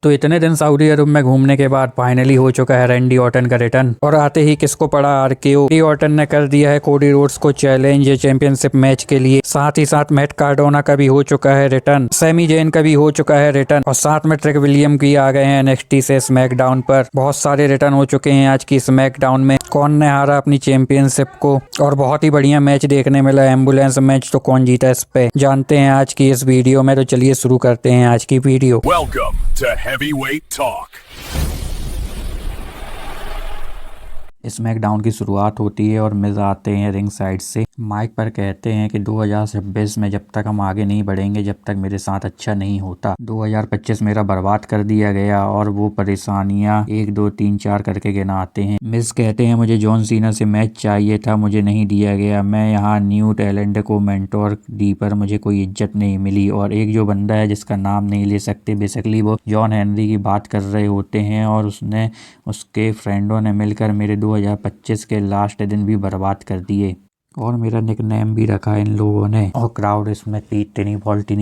तो इतने दिन सऊदी अरब में घूमने के बाद फाइनली हो चुका है रैंडी ऑर्टन का रिटर्न। और आते ही किसको पड़ा आरकेओ। रैंडी ऑर्टन ने कर दिया है कोडी रोड्स को चैलेंज चैंपियनशिप मैच के लिए। साथ ही साथ मैट कार्डोना का भी हो चुका है रिटर्न, सैमी जेन का भी हो चुका है रिटर्न, और साथ में ट्रिक विलियम भी आ गए हैं एनएक्सटी से स्मैकडाउन पर। बहुत सारे रिटर्न हो चुके हैं आज की स्मैकडाउन में। कौन ने हारा अपनी चैंपियनशिप को, और बहुत ही बढ़िया मैच देखने मिला एम्बुलेंस मैच। तो कौन जीता इस पे जानते हैं आज की इस वीडियो में। तो चलिए शुरू करते हैं आज की video. Welcome to Heavyweight Talk. SmackDown की शुरुआत होती है और मिज आते हैं रिंग साइड से। माइक पर कहते हैं कि 2026 में जब तक हम आगे नहीं बढ़ेंगे, जब तक मेरे साथ अच्छा नहीं होता। 2025 मेरा बर्बाद कर दिया गया, और वो परेशानियां 1 2 3 4 करके गिनाते हैं। मिज कहते हैं मुझे जॉन सीना से मैच चाहिए था, मुझे नहीं दिया गया। मैं यहाँ न्यू टैलेंट को मेंटोर दी पर मुझे कोई इज्जत नहीं मिली। और एक जो बंदा है जिसका नाम नहीं ले सकते, बेसिकली वो जॉन हेनरी की बात कर रहे होते हैं, और उसके फ्रेंडों ने मिलकर मेरे 2025 के लास्ट दिन भी बर्बाद कर दिए, और मेरा निकनेम भी रखा इन लोगों ने। और क्राउड इसमें टिनी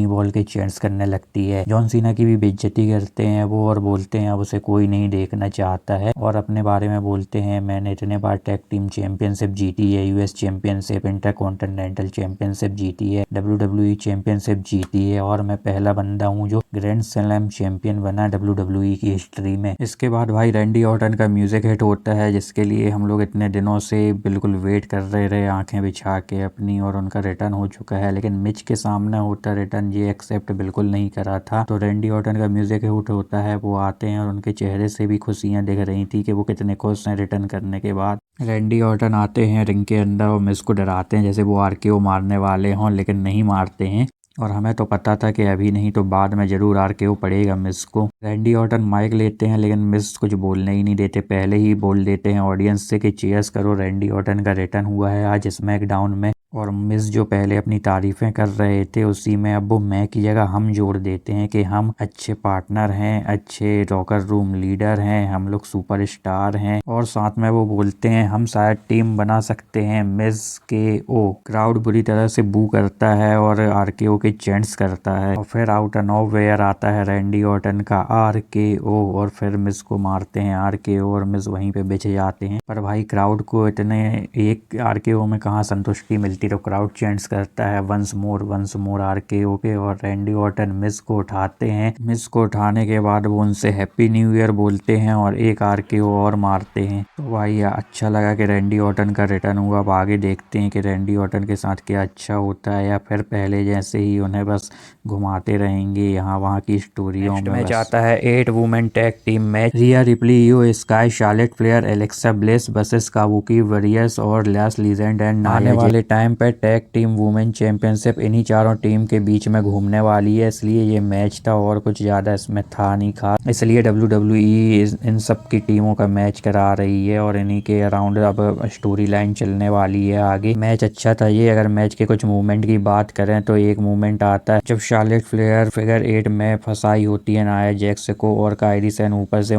बॉल के चेयर्स करने लगती है। जॉन सीना की भी बेइज्जती करते हैं वो, और बोलते हैं अब उसे कोई नहीं देखना चाहता है, और अपने बारे में बोलते हैं मैंने इतने बार टैग टीम चैंपियनशिप जीती है, यूएस चैंपियनशिप, इंटरकॉन्टिनेंटल चैंपियनशिप जीती है, WWE चैंपियनशिप जीती है, और मैं पहला बंदा हूँ जो ग्रैंड स्लैम चैंपियन बना WWE की हिस्ट्री में। इसके बाद भाई रैंडी ऑर्टन का म्यूजिक हिट होता है, जिसके लिए हम लोग इतने दिनों से बिल्कुल वेट कर रहे आंखें बिछा के अपनी, और उनका रिटर्न हो चुका है। लेकिन मिच के सामने होता रिटर्न ये एक्सेप्ट बिल्कुल नहीं करा था। तो रैंडी ऑर्टन का म्यूजिक हिट होता है, वो आते हैं और उनके चेहरे से भी खुशियां दिख रही थी कि वो कितने खुश हैं रिटर्न करने के बाद। रैंडी ऑर्टन आते हैं रिंग के अंदर और मिच को डराते हैं जैसे वो आरकेओ मारने वाले हों, लेकिन नहीं मारते हैं। और हमें तो पता था कि अभी नहीं तो बाद में जरूर आरकेओ पड़ेगा मिस को। रैंडी ऑर्टन माइक लेते हैं, लेकिन मिस कुछ बोलने ही नहीं देते, पहले ही बोल देते हैं ऑडियंस से कि चीयर्स करो, रैंडी ऑर्टन का रिटर्न हुआ है आज स्मैकडाउन में। और मिस जो पहले अपनी तारीफें कर रहे थे, उसी में अब वो मैं की जगह हम जोड़ देते हैं कि हम अच्छे पार्टनर हैं, अच्छे लॉकर रूम लीडर हैं, हम लोग सुपरस्टार हैं। और साथ में वो बोलते हैं हम शायद टीम बना सकते हैं मिस के ओ। क्राउड बुरी तरह से बू करता है और आरकेओ के चेंट्स करता है, और फिर आउट ऑफ नोवेयर आता है रैंडी ऑर्टन का आरकेओ, और फिर मिस को मारते हैं आरकेओ, और मिस वहीं पे बेच जाते हैं। पर भाई क्राउड को इतने एक आरकेओ में कहाँ संतुष्टि मिलती, तो क्राउड चेंट्स करता है वंस मोर आरकेओ के, और रैंडी ऑर्टन मिस को उठाते हैं। मिस को उठाने के बाद वो उनसे हैप्पी न्यू ईयर बोलते हैं और एक आरकेओ और मारते हैं। तो भाई अच्छा लगा कि रैंडी ऑर्टन का रिटर्न हुआ। अब आगे देखते हैं कि रैंडी ऑर्टन के साथ क्या अच्छा होता है, या फिर पहले जैसे ही उन्हें बस घुमाते रहेंगे यहाँ वहाँ की स्टोरियों में। मैच आता है 8 women tag team match. Rhea Ripley, Iyo Sky, Charlotte Flair, Alexa Bliss versus Kabuki Warriors और लैश लीजेंड एंड आने वाले टाइम पे टैग टीम वुमेन चैंपियनशिप इन्हीं चारों टीम के बीच में घूमने वाली है, इसलिए ये मैच था, और कुछ ज्यादा इसमें था नहीं खास। इसलिए WWE इन सब की टीमों का मैच करा रही है, और इन्हीं के अराउंड अब स्टोरी लाइन चलने वाली है आगे। मैच अच्छा था ये। अगर मैच के कुछ मूवमेंट की बात करें तो एक मूवमेंट आता है जब शार्लेट फ्लेयर फिगर 8 में फंसाई होती है नाया जैक्स को, और कायरी सेन ऊपर से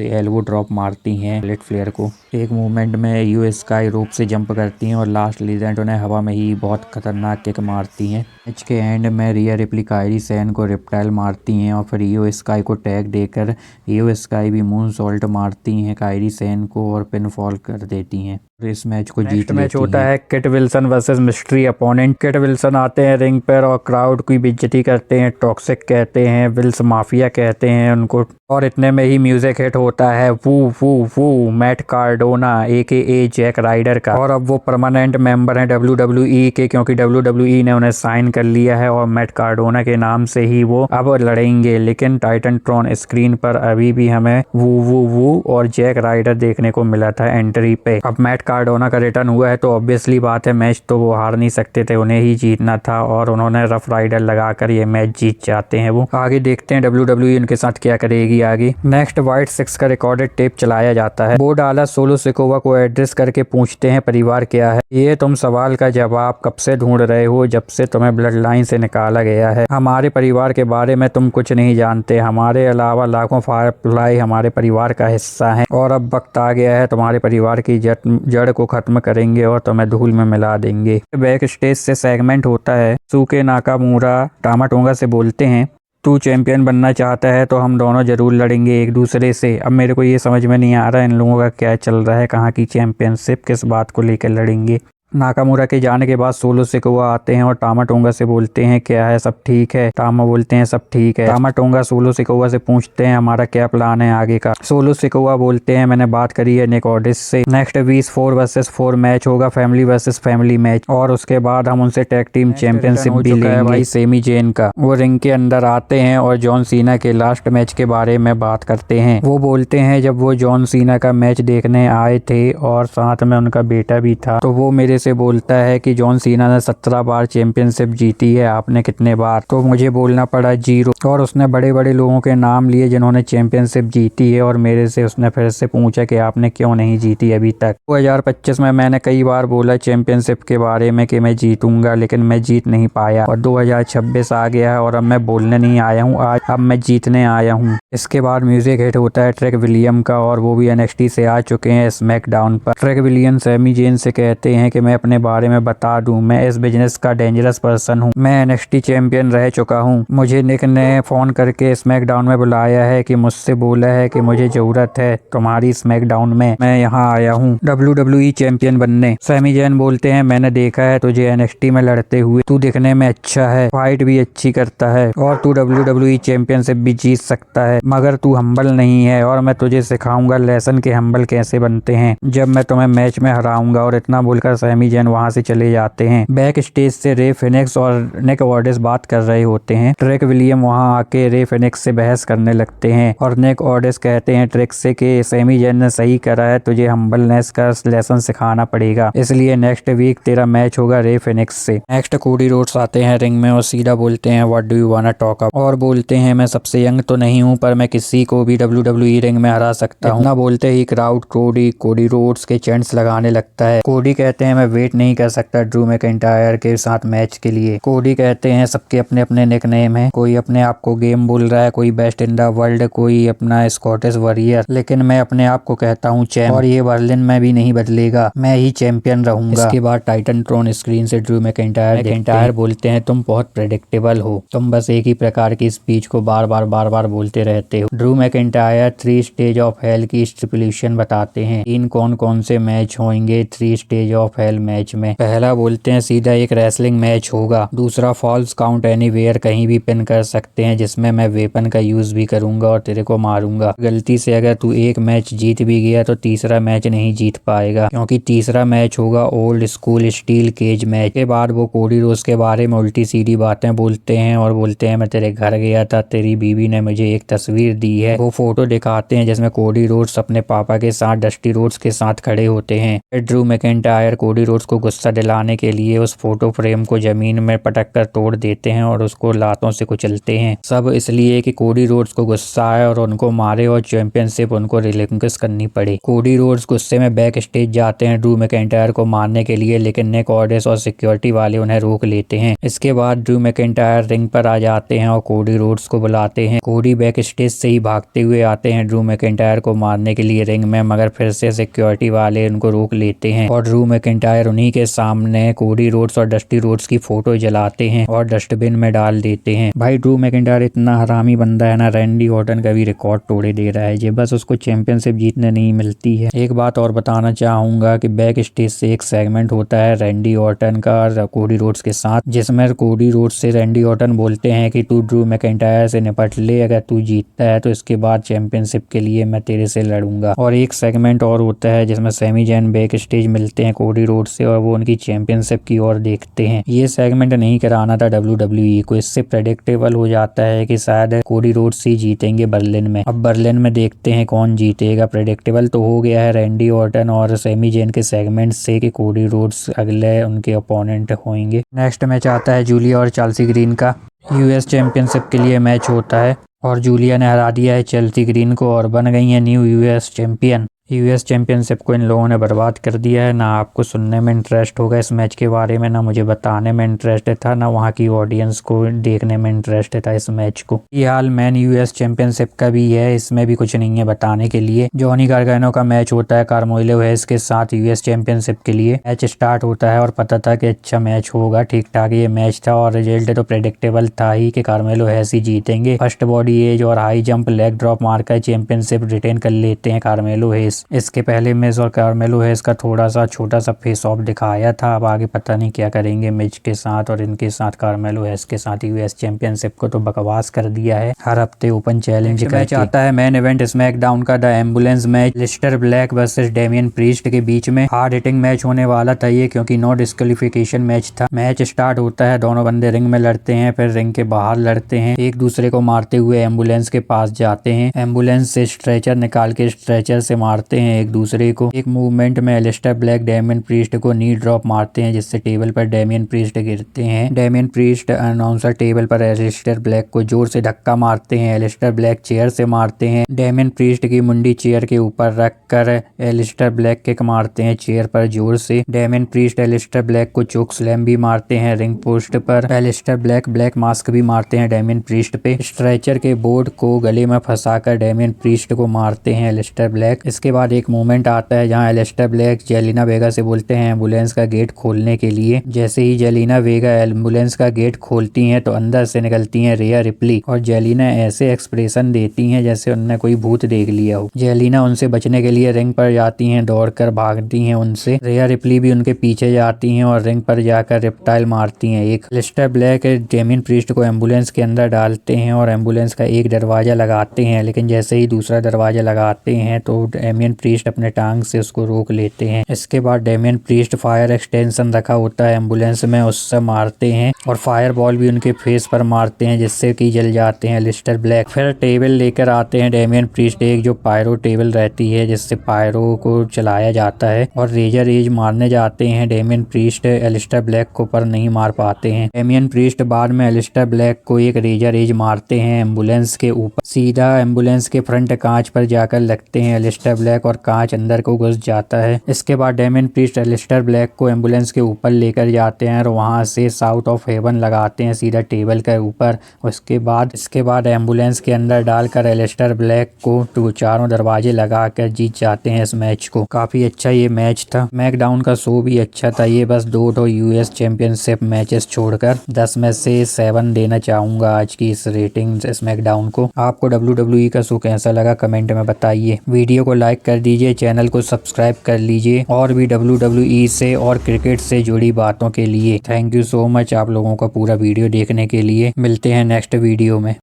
एल्बो ड्रॉप मारती हैं शार्लेट फ्लेयर को। एक मूवमेंट में इयो स्काई रोप से जंप करती हैं, और लास्ट लीजेंड उन्हें हवा में ही बहुत खतरनाक किक मारती हैं। मैच के एंड में रिया रिप्ली कायरी सेन को रिप्टाइल मारती हैं, और फिर इयो स्काई को टैग देकर इयो स्काई भी मून सॉल्ट मारती हैं कायरी सेन को, और पिन फॉल कर देती हैं। इस मैच को जीत मैच होता है kit Wilson versus mystery opponent. Kit Wilson आते हैं रिंग पर और क्राउड की बेइज्जती करते हैं, टॉक्सिक कहते हैं, विल्स माफिया कहते हैं उनको, और इतने में ही म्यूजिक हिट होता है woo woo woo Matt Cardona AKA Zack Ryder का। और अब वो परमानेंट मेंबर हैं WWE के, क्योंकि WWE ने उन्हें साइन कर लिया है, और मैट कार्डोना के नाम से ही वो अब लड़ेंगे। लेकिन टाइटन ट्रॉन स्क्रीन पर अभी भी हमें वू वू वू और जैक राइडर देखने को मिला था एंट्री पे। अब मैट कार्डोना का रिटर्न हुआ है, तो ऑब्वियसली बात है मैच तो वो हार नहीं सकते थे, उन्हें ही जीतना था, और उन्होंने रफ राइडर लगाकर ये मैच जीत जाते हैं। वो आगे देखते हैं WWE उनके साथ क्या करेगी आगे। नेक्स्ट व्हाइट 6 का रिकॉर्डेड टेप चलाया जाता है। वो डाला सोलो सिकोवा को एड्रेस करके पूछते हैं परिवार क्या है। ये तुम सवाल का जवाब कब से ढूंढ रहे हो, जब से तुम्हें ब्लड लाइन से निकाला गया है। हमारे परिवार के बारे में तुम कुछ नहीं जानते, हमारे अलावा लाखों फायरफ्लाई हमारे परिवार का हिस्सा हैं, और अब वक्त आ गया है तुम्हारे परिवार की जड़ को खत्म करेंगे और तुम्हें धूल में मिला देंगे। बैक स्टेज से सेगमेंट होता है। सूके नाकामुरा टामाटोंगा से बोलते हैं तू चैंपियन बनना चाहता है तो हम दोनों जरूर लड़ेंगे एक दूसरे से। अब मेरे को ये समझ में नहीं आ रहा इन लोगों का क्या चल रहा है, कहाँ की चैंपियनशिप, किस बात को लेकर लड़ेंगे। नाकामुरा के जाने के बाद सोलो सिकोआ आते हैं और टामा टोंगा से बोलते हैं क्या है, सब ठीक है। टामा बोलते हैं सब ठीक है। टामा टोंगा सोलो सिकोआ से पूछते हैं हमारा क्या प्लान है आगे का। सोलो सिकोआ बोलते हैं मैंने बात करी है निक ऑडिस से, नेक्स्ट वीक 4 वर्सेस 4 मैच होगा, फैमिली वर्सेस फैमिली मैच, और उसके बाद हम उनसे टैग टीम चैंपियनशिप भी लेंगे भाई सेमी जेन का। वो रिंग के अंदर आते हैं और जॉन सीना के लास्ट मैच के बारे में बात करते हैं। वो बोलते हैं जब वो जॉन सीना का मैच देखने आए थे और साथ में उनका बेटा भी था, तो वो मेरे से बोलता है कि जॉन सीना ने 17 बार चैंपियनशिप जीती है, आपने कितने बार? तो मुझे बोलना पड़ा 0। और उसने बड़े बड़े लोगों के नाम लिए जिन्होंने चैंपियनशिप जीती है, और मेरे से उसने फिर से पूछा कि आपने क्यों नहीं जीती अभी तक। 2025 में मैंने कई बार बोला चैंपियनशिप के बारे में कि मैं जीतूंगा, लेकिन मैं जीत नहीं पाया। और 2026 आ गया है और अब मैं बोलने नहीं आया हूँ, आज अब मैं जीतने आया हूँ। इसके बाद म्यूजिक हिट होता है ट्रिक विलियम का, और वो भी NXT से आ चुके हैं स्मैकडाउन पर। ट्रिक विलियम सैमी जेन से कहते हैं कि मैं अपने बारे में बता दूं, मैं इस बिजनेस का डेंजरस पर्सन हूं, मैं NXT चैंपियन रह चुका हूं। मुझे निक ने फोन करके स्मैकडाउन में बुलाया है कि मुझसे बोला है कि मुझे जरूरत है तुम्हारी स्मैकडाउन में, मैं यहाँ आया हूँ WWE चैंपियन बनने। सैमी जेन बोलते हैं मैंने देखा है तुझे NXT में लड़ते हुए, तू दिखने में अच्छा है, फाइट भी अच्छी करता है, और तू WWE चैंपियनशिप भी जीत सकता है, मगर तू हम्बल नहीं है, और मैं तुझे सिखाऊंगा लेसन के हम्बल कैसे बनते हैं जब मैं तुम्हें मैच में हराऊंगा। और इतना बोलकर सैमी जेन वहां से चले जाते हैं। बैक स्टेज से रे फिनिक्स और निक ऑडिस बात कर रहे होते हैं। ट्रिक विलियम वहां आके रे फिनिक्स से बहस करने लगते हैं, और निक ऑडिस कहते हैं ट्रिक से कि सैमी जेन ने सही करा है, तुझे हम्बलनेस का लेसन सिखाना पड़ेगा, इसलिए नेक्स्ट वीक तेरा मैच होगा रे फिनिक्स से। नेक्स्ट कोडी रोड्स आते हैं रिंग में और सीधा बोलते हैं what do you वांना talk about, और बोलते हैं मैं सबसे यंग तो नहीं हूँ पर मैं किसी को भी WWE रिंग में हरा सकता हूँ। इतना बोलते ही क्राउड कोडी रोड्स के चैंट्स लगाने लगता है। कोडी कहते हैं मैं वेट नहीं कर सकता ड्रू मैकिंटायर के साथ मैच के लिए। कोडी कहते हैं सबके अपने अपने निकनेम हैं, कोई अपने आप को गेम बोल रहा है, कोई बेस्ट इन द वर्ल्ड, कोई अपना स्कॉटिश वॉरियर, लेकिन मैं अपने आप को कहता हूँ चैंप, और ये बर्लिन में भी नहीं बदलेगा, मैं ही चैंपियन रहूंगा। इसके बाद टाइटन ट्रोन स्क्रीन से ड्रू मैकिंटायर बोलते हैं तुम बहुत प्रेडिक्टेबल हो, तुम बस एक ही प्रकार की स्पीच को बार बार बोलते रहते हो। Drew McIntyre 3 stage of hell की स्टिपुलेशन बताते हैं, इन कौन से मैच होंगे 3 स्टेज ऑफ हेल मैच में। पहला बोलते हैं सीधा एक रेसलिंग मैच होगा, दूसरा फॉल्स काउंट एनीवेयर, कहीं भी पिन कर सकते हैं, जिसमें मैं वेपन का यूज भी करूंगा और तेरे को मारूंगा। गलती से अगर तू एक मैच जीत भी गया तो तीसरा मैच नहीं जीत पाएगा, क्योंकि तीसरा मैच होगा old school steel cage match. के बाद वो कोडी रोड्स के बारे में उल्टी सीधी बातें बोलते हैं और बोलते हैं मैं तेरे घर गया था, तेरी बीवी ने मुझे एक तस्वीर दी है। वो फोटो दिखाते हैं जिसमें कोडी रोड्स अपने पापा के साथ डस्टी रोड्स के साथ खड़े होते हैं। ड्रू मैकिंटायर कोडी रोड्स को गुस्सा दिलाने के लिए उस फोटो फ्रेम को जमीन में पटक कर तोड़ देते हैं और उसको लातों से कुचलते हैं, सब इसलिए कि कोडी रोड्स को गुस्सा आए और उनको मारे और चैंपियनशिप उनको रिलिंक्विश करनी पड़े। कोडी रोड्स गुस्से में बैक स्टेज जाते हैं ड्रू मैकिंटायर को मारने के लिए, लेकिन निक ऑडिस और सिक्योरिटी वाले उन्हें रोक लेते हैं। इसके बाद ड्रू मैकिंटायर रिंग पर आ जाते हैं और कोडी रोड्स को बुलाते हैं। कोडी बैक स्टेज से ही भागते हुए आते हैं ड्रू मैकिंटायर को मारने के लिए रिंग में, मगर फिर से सिक्योरिटी वाले उनको रोक लेते हैं और ड्रू मैकिंटायर उन्हीं के सामने कोडी रोड्स और डस्टी रोड्स की फोटो जलाते हैं और डस्टबिन में डाल देते हैं। भाई ड्रू मैकिंटायर इतना हरामी बंदा है ना, रैंडी ऑर्टन का भी रिकॉर्ड तोड़े दे रहा है, बस उसको चैंपियनशिप जीतने नहीं मिलती है। एक बात और बताना चाहूंगा कि बैक स्टेज से एक सेगमेंट होता है रैंडी ऑर्टन का कोडी रोड्स के साथ, जिसमें कोडी रोड्स से रैंडी ऑर्टन बोलते हैं कि तू ड्रू मैकिंटायर से निपट ले, अगर तू जीतता है तो इसके बाद चैंपियनशिप के लिए मैं तेरे से लड़ूंगा। और एक सेगमेंट और होता है जिसमें सैमी जेन बैक स्टेज मिलते हैं कोडी रोड्स से और वो उनकी चैंपियनशिप की ओर देखते हैं। ये सेगमेंट नहीं कराना था WWE को, इससे प्रेडिक्टेबल हो जाता है कि शायद कोडी रोड्स ही जीतेंगे बर्लिन में। अब बर्लिन में देखते हैं कौन जीतेगा। प्रेडिक्टेबल तो हो गया है रैंडी ऑर्टन और सैमी जेन के सेगमेंट से कि कोडी रोड्स अगले उनके ओपोनेंट होंगे। नेक्स्ट मैच आता है जूलिया और चार्ल्सी ग्रीन का। US चैंपियनशिप के लिए मैच होता है और जूलिया ने हरा दिया है चेल्सी ग्रीन को और बन गई है new US champion. US championship को इन लोगों ने बर्बाद कर दिया है। ना आपको सुनने में इंटरेस्ट होगा इस मैच के बारे में, ना मुझे बताने में इंटरेस्ट था, ना वहाँ की ऑडियंस को देखने में इंटरेस्ट था इस मैच को। ये हाल मैन यूएस चैंपियनशिप का भी है, इसमें भी कुछ नहीं है बताने के लिए। जॉनी गार्गानो का मैच होता है कार्मेलो हैस के साथ यूएस चैंपियनशिप के लिए। मैच स्टार्ट होता है और पता था कि अच्छा मैच होगा, ठीक ठाक ये मैच था और रिजल्ट तो प्रेडिक्टेबल था ही कि कार्मेलो हैस ही जीतेंगे। फर्स्ट बॉडी एज और हाई जंप लेग ड्रॉप मारकर चैंपियनशिप रिटेन कर लेते हैं कार्मेलो हैस। इसके पहले मैच और कार्मेलो हैस का थोड़ा सा छोटा सा फेस ऑफ दिखाया था। अब आगे पता नहीं क्या करेंगे मैच के साथ और इनके साथ कार्मेलो हैस के साथ। यूएस चैंपियनशिप को तो बकवास कर दिया है, हर हफ्ते ओपन चैलेंज मैच आता है। मैन इवेंट स्मैकडाउन का the ambulance match, Aleister Black versus Damian Priest के बीच में हार्ड हिटिंग मैच होने वाला था ये, क्योंकि नो डिस्क्वालिफिकेशन मैच था। मैच स्टार्ट होता है, दोनों बंदे रिंग में लड़ते हैं, फिर रिंग के बाहर लड़ते हैं, एक दूसरे को मारते हुए एम्बुलेंस के पास जाते हैं। एम्बुलेंस से स्ट्रेचर निकाल के स्ट्रेचर से मारते हैं एक दूसरे को। एक मूवमेंट में एलिस्टर ब्लैक डेमियन प्रीस्ट को नी ड्रॉप मारते हैं, जिससे टेबल पर डेमियन प्रीस्ट गिरते हैं। डेमियन प्रीस्ट अनाउंसर टेबल पर एलिस्टर ब्लैक को जोर से धक्का मारते हैं। एलिस्टर ब्लैक चेयर से मारते हैं। डेमियन प्रीस्ट की मुंडी चेयर के ऊपर रखकर एलिस्टर ब्लैक किक मारते हैं चेयर पर जोर से। डेमियन प्रीस्ट एलिस्टर ब्लैक को चोक स्लैम भी मारते हैं रिंग पोस्ट पर। एलिस्टर ब्लैक ब्लैक मास्क भी मारते हैं डेमियन प्रीस्ट पे। स्ट्रेचर के बोर्ड को गले में फंसाकर डेमियन प्रीस्ट को मारते हैं एलिस्टर ब्लैक। इसके बाद एक मोमेंट आता है जहां एलिस्टर ब्लैक जेलिना वेगा से बोलते हैं एम्बुलेंस का गेट खोलने के लिए। जैसे ही जेलिना वेगा एम्बुलेंस का गेट खोलती हैं तो अंदर से निकलती हैं रिया रिप्ली और जेलिना ऐसे एक्सप्रेशन देती हैं जैसे उनने कोई भूत देख लिया हो। जेलिना उनसे बचने के लिए रिंग पर जाती हैं, दौड़कर भागती हैं उनसे। रिया रिप्ली भी उनके पीछे जाती हैं और रिंग पर जाकर रिप्टाइल मारती हैं एक। एलिस्टर ब्लैक डेमियन प्रीस्ट को एम्बुलेंस के अंदर डालते हैं और एम्बुलेंस का एक दरवाजा लगाते हैं, लेकिन जैसे ही दूसरा दरवाजा लगाते हैं तो डेमियन प्रीस्ट अपने टांग से उसको रोक लेते हैं। इसके बाद डेमियन प्रीस्ट फायर एक्सटेंशन रखा होता है एम्बुलेंस में, उससे मारते हैं और फायर बॉल भी उनके फेस पर मारते हैं जिससे कि जल जाते हैं एलिस्टर ब्लैक। फिर टेबल लेकर आते हैं डेमियन प्रीस्ट, एक जो पायरो टेबल रहती है जिससे पायरो को चलाया जाता है, और रेजर एज मारने जाते हैं। डेमियन प्रीस्ट एलिस्टर ब्लैक को पर नहीं मार पाते हैं। डेमियन प्रीस्ट बाद में एलिस्टर ब्लैक को एक रेजर एज मारते हैं एम्बुलेंस के ऊपर, सीधा एम्बुलेंस के फ्रंट कांच पर जाकर लगते हैं एलिस्टर ब्लैक और कांच अंदर को घुस जाता है। इसके बाद डेमियन प्रीस्ट एलिस्टर ब्लैक को एम्बुलेंस के ऊपर लेकर जाते हैं और वहां से साउथ ऑफ हेवन लगाते हैं सीधा टेबल के ऊपर। इसके बाद एम्बुलेंस के अंदर डालकर एलिस्टर ब्लैक को चारों दरवाजे लगाकर जीत जाते हैं इस मैच को। काफी अच्छा ये मैच था। मैकडाउन का शो भी अच्छा था। ये बस 2 यूएस चैंपियनशिप मैचेस छोड़कर 10 में से 7 देना चाहूंगा आज की इस रेटिंग स्मैकडाउन को। आपको WWE का शो कैसा लगा कमेंट में बताइए। वीडियो को लाइक कर दीजिए, चैनल को सब्सक्राइब कर लीजिए और भी WWE से और क्रिकेट से जुड़ी बातों के लिए। थैंक यू सो मच आप लोगों का पूरा वीडियो देखने के लिए। मिलते हैं नेक्स्ट वीडियो में।